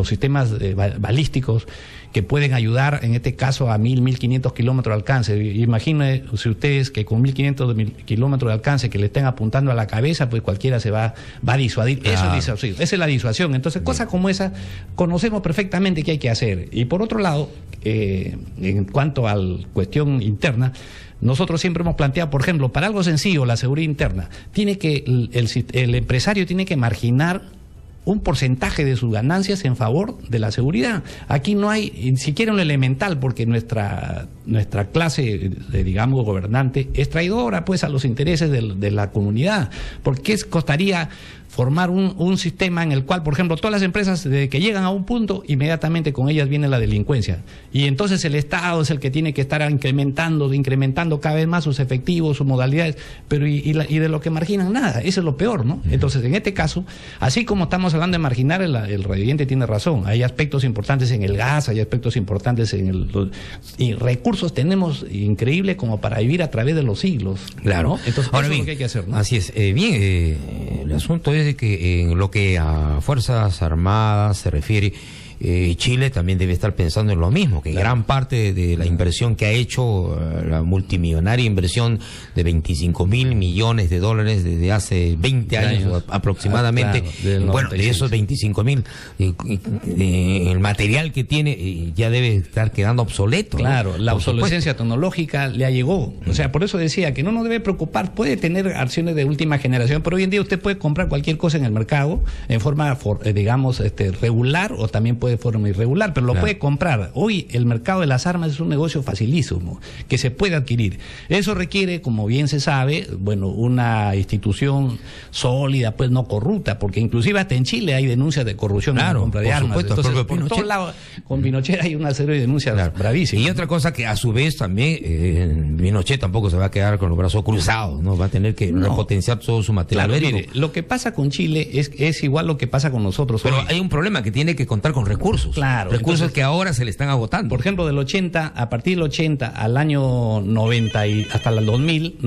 Speaker 2: sistemas balísticos, que pueden ayudar, en este caso, a 1.000, 1.500 kilómetros de alcance. Imagínense ustedes que con 1.500 kilómetros de alcance que le estén apuntando a la cabeza, pues cualquiera se va a disuadir. Eso es disuasión, esa es la disuasión. Entonces, cosas como esa conocemos perfectamente qué hay que hacer. Y por otro lado, en cuanto a la cuestión interna, nosotros siempre hemos planteado, por ejemplo, para algo sencillo, la seguridad interna, el empresario tiene que marginar un porcentaje de sus ganancias en favor de la seguridad. Aquí no hay ni siquiera un elemental, porque nuestra clase, digamos, gobernante, es traidora pues a los intereses de la comunidad. ¿Por qué costaría formar un sistema en el cual, por ejemplo, todas las empresas, desde que llegan a un punto, inmediatamente con ellas viene la delincuencia? Y entonces el Estado es el que tiene que estar incrementando cada vez más sus efectivos, sus modalidades, pero y de lo que marginan nada. Eso es lo peor, ¿no? Entonces, en este caso, así como estamos hablando de marginar, el radioyente tiene razón. Hay aspectos importantes en el gas, hay aspectos importantes y recursos tenemos increíbles como para vivir a través de los siglos.
Speaker 1: Claro.
Speaker 2: ¿no? Entonces,
Speaker 1: ahora
Speaker 2: eso
Speaker 1: bien,
Speaker 2: es lo que hay que hacer, ¿no?
Speaker 1: Así es. El asunto es de que en lo que a Fuerzas Armadas se refiere, Chile también debe estar pensando en lo mismo, que gran parte de la inversión que ha hecho, la multimillonaria inversión de 25.000 millones de dólares desde hace 20 años aproximadamente, bueno, de esos 25.000, el material que tiene ya debe estar quedando obsoleto.
Speaker 2: Claro,
Speaker 1: ¿no?
Speaker 2: La obsolescencia tecnológica le llegó. O sea, por eso decía que no nos debe preocupar, puede tener acciones de última generación, pero hoy en día usted puede comprar cualquier cosa en el mercado en forma, digamos, regular, o también puede de forma irregular, pero lo puede comprar. Hoy el mercado de las armas es un negocio facilísimo, que se puede adquirir. Eso requiere, como bien se sabe, bueno, una institución sólida, pues no corrupta, porque inclusive hasta en Chile hay denuncias de corrupción en la compra de armas.
Speaker 1: Supuesto,
Speaker 2: entonces, por todos lados, con Pinochet hay una serie de denuncias bravísimas.
Speaker 1: Y otra cosa que a su vez también, Pinochet tampoco se va a quedar con los brazos cruzados, ¿no? Va a tener que repotenciar todo su material bélico.
Speaker 2: Mire, lo que pasa con Chile es igual lo que pasa con nosotros.
Speaker 1: Pero
Speaker 2: hoy.
Speaker 1: hay un problema, que tiene que contar con recursos.
Speaker 2: Claro.
Speaker 1: Recursos
Speaker 2: entonces,
Speaker 1: que ahora se le están agotando.
Speaker 2: Por ejemplo, del 80, a partir del 80 al año 90 y hasta el 2000,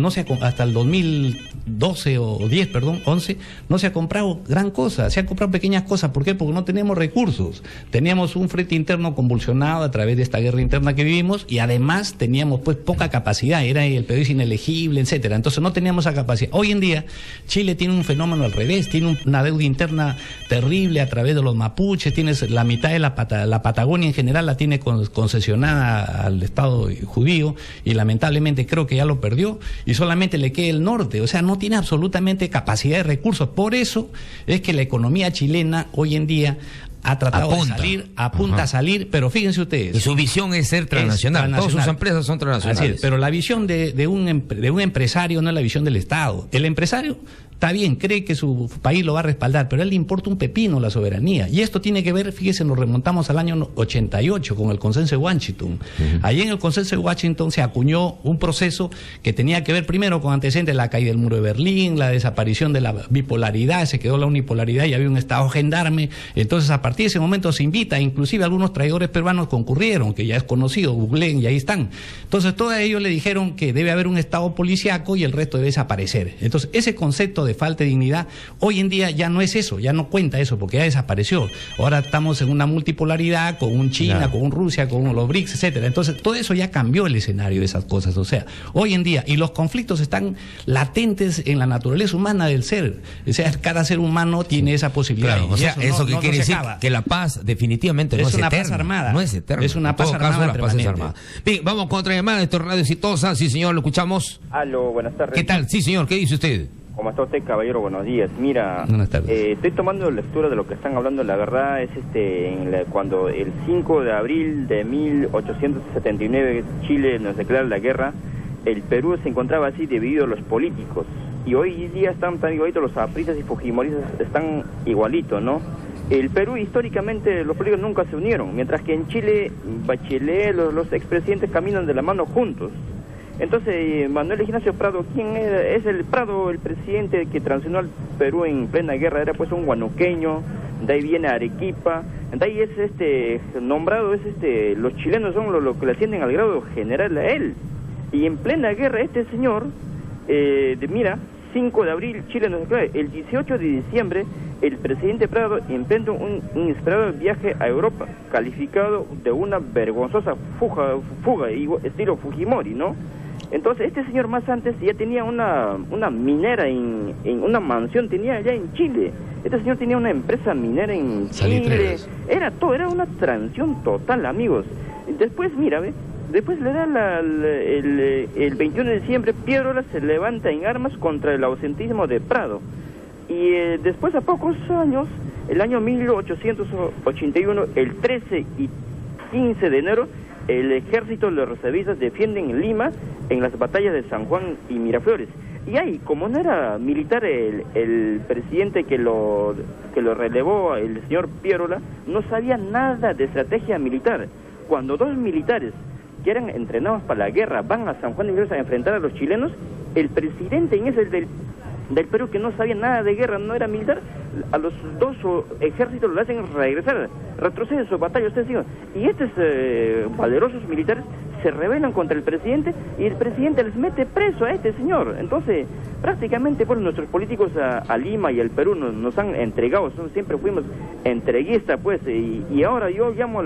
Speaker 2: hasta el 2012 o 10, perdón, 11, no se ha comprado gran cosa, se han comprado pequeñas cosas. ¿Por qué? Porque no tenemos recursos. Teníamos un frente interno convulsionado a través de esta guerra interna que vivimos, y además teníamos pues poca capacidad, era el país inelegible, etcétera. Entonces no teníamos esa capacidad. Hoy en día Chile tiene un fenómeno al revés, tiene una deuda interna terrible a través de los mapuches, tienes la mitad de la Patagonia en general la tiene concesionada al Estado judío, y lamentablemente creo que ya lo perdió, y solamente le queda el norte. O sea, no tiene absolutamente capacidad de recursos. Por eso es que la economía chilena hoy en día ha tratado de salir, apunta a salir, pero fíjense ustedes.
Speaker 1: Y su visión es ser transnacional. Todas sus empresas son transnacionales.
Speaker 2: Así es, pero la visión de un empresario no es la visión del Estado. El empresario está bien, cree que su país lo va a respaldar, pero a él le importa un pepino la soberanía. Y esto tiene que ver, fíjese, nos remontamos al año 88 con el Consenso de Washington. Allí en el Consenso de Washington se acuñó un proceso que tenía que ver primero con antecedentes de la caída del muro de Berlín, la desaparición de la bipolaridad, se quedó la unipolaridad y había un Estado gendarme. Entonces, a partir de ese momento se invita, inclusive algunos traidores peruanos concurrieron, que ya es conocido, googleen y ahí están. Entonces, todos ellos le dijeron que debe haber un Estado policiaco y el resto debe desaparecer. Entonces, ese concepto de falta de dignidad, hoy en día ya no es eso, ya no cuenta eso, porque ya desapareció. Ahora estamos en una multipolaridad con un China, con un Rusia, con los BRICS, etcétera. Entonces, todo eso ya cambió el escenario de esas cosas. O sea, hoy en día, y los conflictos están latentes en la naturaleza humana del ser. O sea, cada ser humano tiene esa posibilidad.
Speaker 1: Claro, o sea, eso que quiere decir que la paz definitivamente no es eterna. Es una paz armada. No es eterna.
Speaker 2: Es una paz armada.
Speaker 1: La paz es armada. Bien, vamos con otra llamada. Esto es Radio Exitosa. Sí, señor, lo escuchamos.
Speaker 10: Aló, buenas tardes.
Speaker 1: ¿Qué tal? Sí, señor, ¿qué dice usted?
Speaker 10: ¿Cómo está usted, caballero? Buenos días. Mira, estoy tomando lectura de lo que están hablando. La verdad es cuando el 5 de abril de 1879 Chile nos declara la guerra, el Perú se encontraba así dividido los políticos. Y hoy día están tan igualitos, los apristas y fujimoristas están igualitos, ¿no? El Perú históricamente los políticos nunca se unieron, mientras que en Chile Bachelet, los expresidentes caminan de la mano juntos. Entonces, Manuel Ignacio Prado, ¿quién es el Prado? El presidente que transicionó al Perú en plena guerra, era pues un huanuqueño, de ahí viene Arequipa, de ahí es nombrado, los chilenos son los que le ascienden al grado general a él. Y en plena guerra este señor, mira, 5 de abril Chile nos declara, el 18 de diciembre el presidente Prado emprende un inesperado viaje a Europa, calificado de una vergonzosa fuga estilo Fujimori, ¿no? Entonces este señor más antes ya tenía una minera en una mansión, tenía allá en Chile. Este señor tenía una empresa minera en Chile. Era una transición total, amigos. Después, mira, ¿ve? Después le da el 21 de diciembre, Piérola se levanta en armas contra el ausentismo de Prado. Y después, a pocos años, el año 1881, el 13 y 15 de enero, el ejército de los reservistas defienden Lima en las batallas de San Juan y Miraflores. Y ahí, como no era militar el presidente que lo relevó, el señor Piérola, no sabía nada de estrategia militar. Cuando dos militares que eran entrenados para la guerra van a San Juan de Miraflores a enfrentar a los chilenos, el presidente en ese del Perú, que no sabía nada de guerra, no era militar, a los dos ejércitos lo hacen regresar, retrocede su batalla, usted sigue. Y estos valerosos militares se rebelan contra el presidente y el presidente les mete preso a este señor. Entonces, prácticamente, pues, nuestros políticos a Lima y al Perú nos han entregado, siempre fuimos entreguistas, pues, y ahora yo llamo a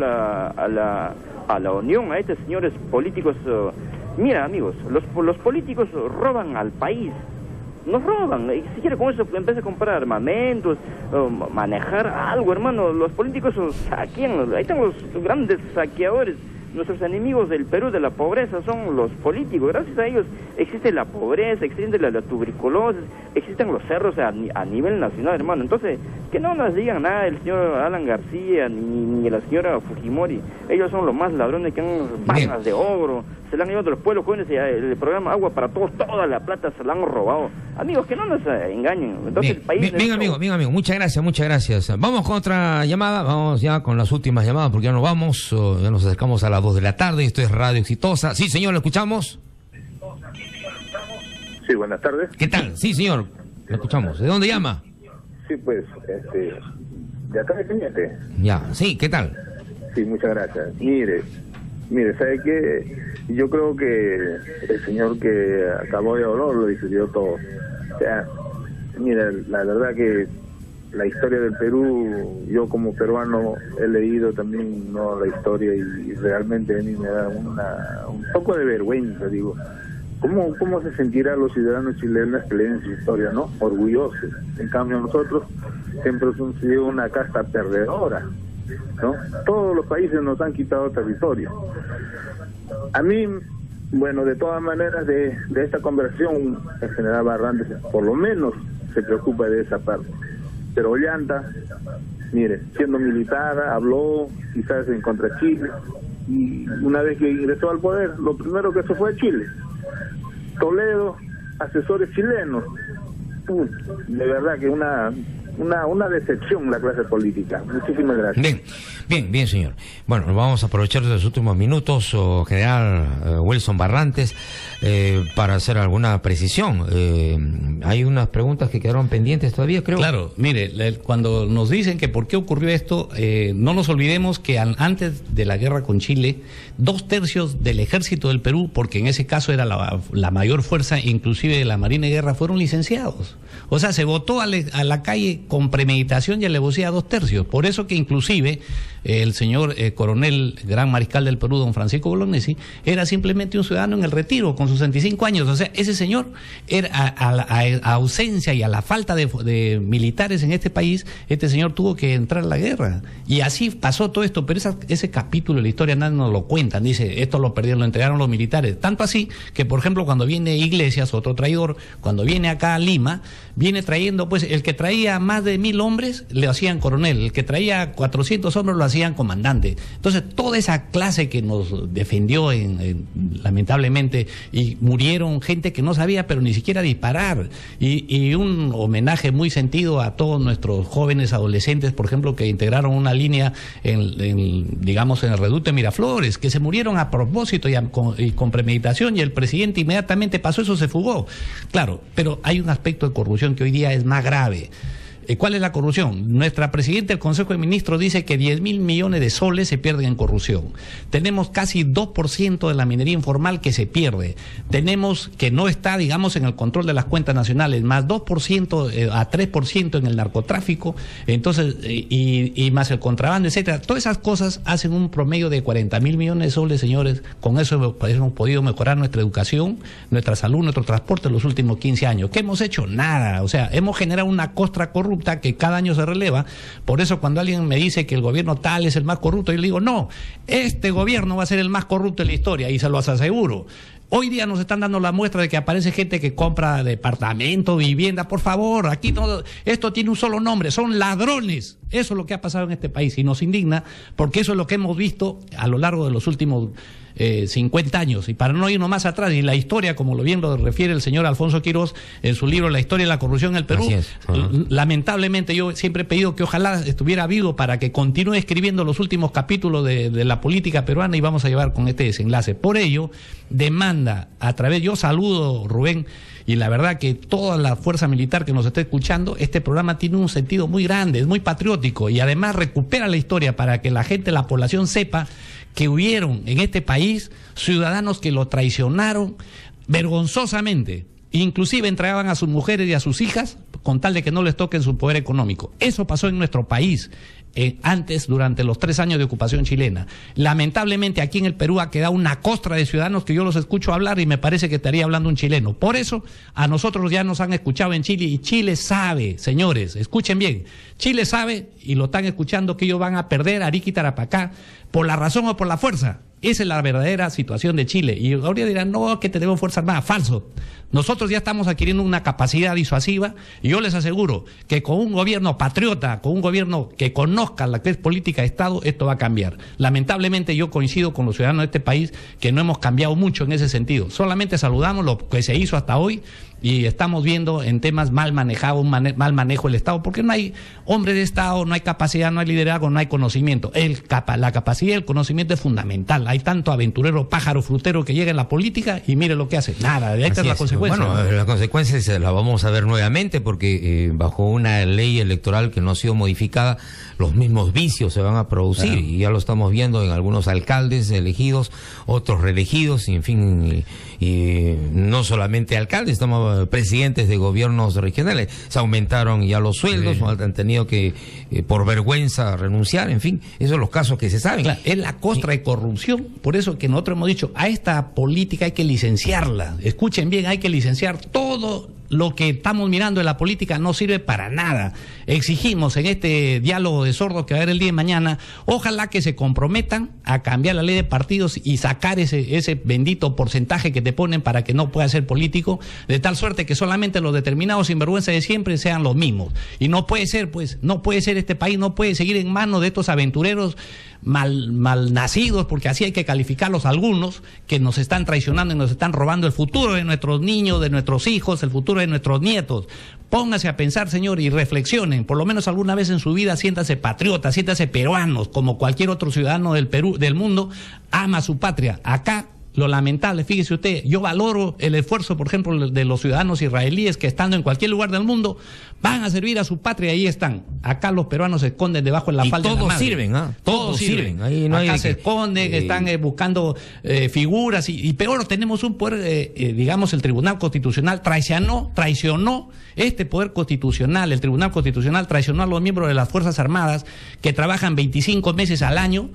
Speaker 10: la unión, a estos señores políticos. Mira, amigos, los políticos roban al país. Nos roban, y si quiere con eso empieza a comprar armamentos, manejar algo, hermano. Los políticos saquean, ahí están los grandes saqueadores. Nuestros enemigos del Perú de la pobreza son los políticos. Gracias a ellos existe la pobreza, existe la tuberculosis, existen los cerros a nivel nacional, hermano. Entonces, que no nos digan nada el señor Alan García ni la señora Fujimori. Ellos son los más ladrones que han vanas de oro. Se le han llevado a los pueblos jóvenes y el programa Agua para Todos, toda la plata se la han robado. Amigos, que no nos engañen. Entonces, el país...
Speaker 1: Bien, amigo, muchas gracias. Vamos con otra llamada, vamos ya con las últimas llamadas porque ya nos vamos, ya nos acercamos a las 2 de la tarde. Esto es Radio Exitosa. Sí, señor, ¿lo escuchamos?
Speaker 11: Sí, buenas tardes.
Speaker 1: ¿Qué tal? Sí, señor, lo escuchamos. ¿De dónde llama?
Speaker 11: Sí, pues, de acá de Peñete.
Speaker 1: Ya, sí, ¿qué tal?
Speaker 11: Sí, muchas gracias. Mire, ¿sabe qué? Yo creo que el señor que acabó de hablar lo decidió todo. O sea, mire, la verdad que la historia del Perú, yo como peruano he leído también la historia y realmente a mí me da un poco de vergüenza, digo. ¿Cómo se sentirán los ciudadanos chilenos que leen su historia, no? Orgullosos. En cambio nosotros siempre hemos sido una casta perdedora, ¿no? Todos los países nos han quitado territorio. A mí, bueno, de todas maneras, de esta conversación, el general Barrantes por lo menos se preocupa de esa parte. Pero Ollanta, mire, siendo militar, habló quizás en contra Chile, y una vez que ingresó al poder, lo primero que se fue a Chile. Toledo, asesores chilenos. De verdad que una decepción la clase política. Muchísimas gracias.
Speaker 1: Bien, señor. Bueno, vamos a aprovechar los últimos minutos, general Wilson Barrantes, para hacer alguna precisión. Hay unas preguntas que quedaron pendientes todavía, creo.
Speaker 2: Claro, mire, cuando nos dicen que por qué ocurrió esto, no nos olvidemos que antes de la guerra con Chile, 2/3 del ejército del Perú, porque en ese caso era la mayor fuerza, inclusive de la Marina de Guerra, fueron licenciados. O sea, se votó a la calle con premeditación y alevosía a 2/3. Por eso que inclusive el señor coronel gran mariscal del Perú, don Francisco Bolognesi, era simplemente un ciudadano en el retiro con sus 65 años. O sea, ese señor era a ausencia y a la falta de militares en este país, este señor tuvo que entrar a la guerra. Y así pasó todo esto, pero ese capítulo de la historia nadie nos lo cuentan. Dice, esto lo perdieron, lo entregaron los militares. Tanto así que, por ejemplo, cuando viene Iglesias, otro traidor, cuando viene acá a Lima, viene trayendo, pues, el que traía más de 1000 hombres, le hacían coronel. El que traía 400 hombres lo hacían comandante. Entonces, toda esa clase que nos defendió lamentablemente, y murieron gente que no sabía, pero ni siquiera disparar. Y un homenaje muy sentido a todos nuestros jóvenes adolescentes, por ejemplo, que integraron una línea digamos, en el reducto de Miraflores, que se murieron a propósito y con premeditación, y el presidente inmediatamente pasó eso, se fugó. Claro, pero hay un aspecto de corrupción que hoy día es más grave. ¿Cuál es la corrupción? Nuestra presidenta del Consejo de Ministros dice que 10.000 millones de soles se pierden en corrupción. Tenemos casi 2% de la minería informal que se pierde. Tenemos que no está, digamos, en el control de las cuentas nacionales, más 2% a 3% en el narcotráfico, entonces, y más el contrabando, etcétera. Todas esas cosas hacen un promedio de 40.000 millones de soles, señores. Con eso hemos podido mejorar nuestra educación, nuestra salud, nuestro transporte en los últimos 15 años. ¿Qué hemos hecho? Nada. O sea, hemos generado una costra corrupta que cada año se releva. Por eso cuando alguien me dice que el gobierno tal es el más corrupto, yo le digo, no, este gobierno va a ser el más corrupto de la historia, y se los aseguro. Hoy día nos están dando la muestra de que aparece gente que compra departamento, vivienda. Por favor, aquí todo, esto tiene un solo nombre, son ladrones. Eso es lo que ha pasado en este país y nos indigna, porque eso es lo que hemos visto a lo largo de los últimos 50 años. Y para no irnos más atrás, y la historia, como bien lo refiere el señor Alfonso Quirós en su libro La historia de la corrupción en el Perú, lamentablemente yo siempre he pedido que ojalá estuviera vivo para que continúe escribiendo los últimos capítulos de la política peruana, y vamos a llevar con este desenlace. Por ello, demanda a través, yo saludo, Rubén, y la verdad que toda la fuerza militar que nos está escuchando, este programa tiene un sentido muy grande, es muy patriótico, y además recupera la historia para que la gente, la población sepa que hubieron en este país ciudadanos que lo traicionaron vergonzosamente, inclusive entregaban a sus mujeres y a sus hijas con tal de que no les toquen su poder económico. Eso pasó en nuestro país antes, durante los 3 años de ocupación chilena. Lamentablemente aquí en el Perú ha quedado una costra de ciudadanos que yo los escucho hablar y me parece que estaría hablando un chileno. Por eso a nosotros ya nos han escuchado en Chile, y Chile sabe, señores, escuchen bien, Chile sabe, y lo están escuchando, que ellos van a perder Arica y Tarapacá por la razón o por la fuerza. Esa es la verdadera situación de Chile. Y ahora dirán, no, que tenemos Fuerza Armada. Falso. Nosotros ya estamos adquiriendo una capacidad disuasiva, y yo les aseguro que con un gobierno patriota, con un gobierno que conozca la que es política de Estado, esto va a cambiar. Lamentablemente yo coincido con los ciudadanos de este país que no hemos cambiado mucho en ese sentido. Solamente saludamos lo que se hizo hasta hoy, y estamos viendo en temas mal manejados, mal manejo del Estado, porque no hay hombre de Estado, no hay capacidad, no hay liderazgo, no hay conocimiento. La capacidad y el conocimiento es fundamental. Hay tanto aventurero, pájaro, frutero que llega en la política y mire lo que hace. Nada, esta es la consecuencia.
Speaker 1: Bueno, las consecuencias la vamos a ver nuevamente, porque bajo una ley electoral que no ha sido modificada, los mismos vicios se van a producir, y ya lo estamos viendo en algunos alcaldes elegidos, otros reelegidos, y en fin, y no solamente alcaldes, estamos presidentes de gobiernos regionales, se aumentaron ya los sueldos, han tenido que por vergüenza renunciar, en fin, esos son los casos que se saben.
Speaker 2: Claro, es la costra de corrupción, por eso que nosotros hemos dicho, a esta política hay que licenciarla. Escuchen bien, hay que licenciar todo. Lo que estamos mirando en la política no sirve para nada. Exigimos en este diálogo de sordos que va a haber el día de mañana, ojalá que se comprometan a cambiar la ley de partidos y sacar ese bendito porcentaje que te ponen para que no puedas ser político, de tal suerte que solamente los determinados sinvergüenza de siempre sean los mismos. Y no puede ser, pues, no puede ser, este país no puede seguir en manos de estos aventureros mal nacidos, porque así hay que calificarlos algunos, que nos están traicionando y nos están robando el futuro de nuestros niños, de nuestros hijos, el futuro de nuestros nietos. Pónganse a pensar, señor, y reflexionen, por lo menos alguna vez en su vida, siéntase patriotas, siéntase peruanos, como cualquier otro ciudadano del Perú, del mundo, ama su patria. Acá, lo lamentable, fíjese usted, yo valoro el esfuerzo, por ejemplo, de los ciudadanos israelíes que, estando en cualquier lugar del mundo, van a servir a su patria, y ahí están. Acá los peruanos se esconden debajo de la falda de la madre.
Speaker 1: Sirven, todos sirven. Ahí no
Speaker 2: acá
Speaker 1: hay
Speaker 2: se esconden, están buscando figuras, y peor, tenemos un poder, digamos, el Tribunal Constitucional traicionó este poder constitucional. El Tribunal Constitucional traicionó a los miembros de las Fuerzas Armadas, que trabajan 25 meses al año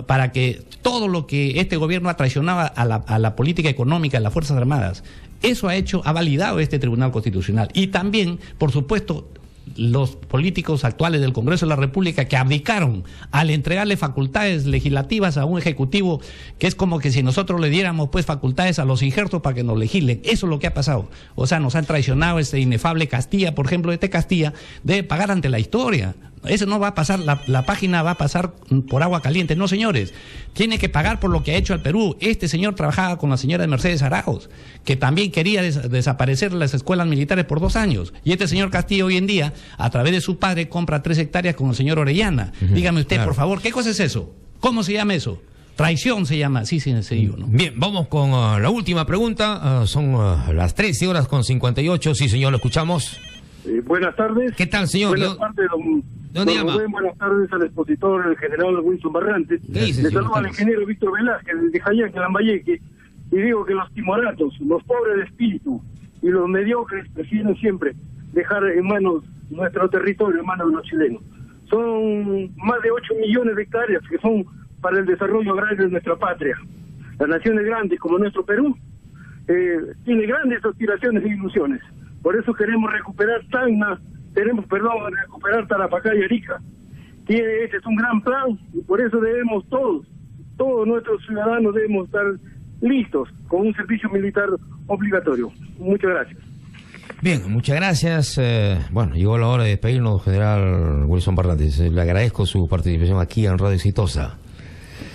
Speaker 2: para que todo lo que este gobierno ha traicionado a la política económica de las Fuerzas Armadas, eso ha validado este Tribunal Constitucional. Y también, por supuesto, los políticos actuales del Congreso de la República, que abdicaron al entregarle facultades legislativas a un ejecutivo, que es como que si nosotros le diéramos pues facultades a los injertos para que nos legislen. Eso es lo que ha pasado. O sea, nos han traicionado. Este inefable Castilla, por ejemplo, Castilla debe pagar ante la historia. Eso no va a pasar, la página va a pasar por agua caliente. No, señores, tiene que pagar por lo que ha hecho al Perú. Este señor trabajaba con la señora Mercedes Arauz, que también quería desaparecer las escuelas militares por 2 años. Y este señor Castillo hoy en día, a través de su padre, compra 3 hectáreas con el señor Orellana. Dígame usted, por favor, ¿qué cosa es eso? ¿Cómo se llama eso? Traición se llama, sí, ¿no?
Speaker 1: Bien, vamos con la última pregunta. Son las 13:58. Sí, señor, lo escuchamos.
Speaker 12: Buenas tardes.
Speaker 1: ¿Qué tal, señor?
Speaker 12: Buenas tardes, don Rubén. Buenas tardes al expositor, el general Wilson Barrantes. Le saludo al ingeniero Víctor Velázquez, de Jayán, en Lambayeque, y digo que los timoratos, los pobres de espíritu y los mediocres prefieren siempre dejar en manos nuestro territorio, en manos de los chilenos. Son más de 8 millones de hectáreas que son para el desarrollo agrario de nuestra patria. Las naciones grandes como nuestro Perú tiene grandes aspiraciones e ilusiones. Por eso queremos recuperar recuperar Tarapacá y Arica. Ese es un gran plan y por eso debemos todos nuestros ciudadanos debemos estar listos con un servicio militar obligatorio. Muchas gracias.
Speaker 1: Bien, muchas gracias. Bueno, llegó la hora de despedirnos, general Wilson Barrantes. Le agradezco su participación aquí en Radio Exitosa.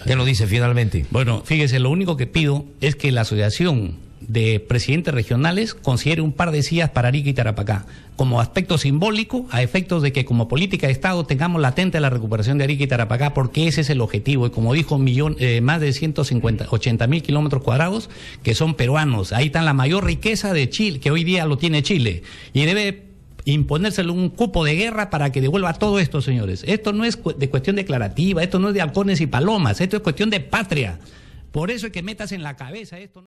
Speaker 1: ¿Qué nos dice finalmente?
Speaker 2: Bueno, fíjese, lo único que pido es que la asociación de presidentes regionales considere un par de sillas para Arica y Tarapacá como aspecto simbólico, a efectos de que como política de Estado tengamos latente la recuperación de Arica y Tarapacá, porque ese es el objetivo. Y como dijo, más de 80.000 kilómetros cuadrados que son peruanos. Ahí está la mayor riqueza de Chile, que hoy día lo tiene Chile, y debe imponérselo un cupo de guerra para que devuelva todo esto, señores. Esto no es de cuestión declarativa, esto no es de halcones y palomas, esto es cuestión de patria. Por eso es que metas en la cabeza esto.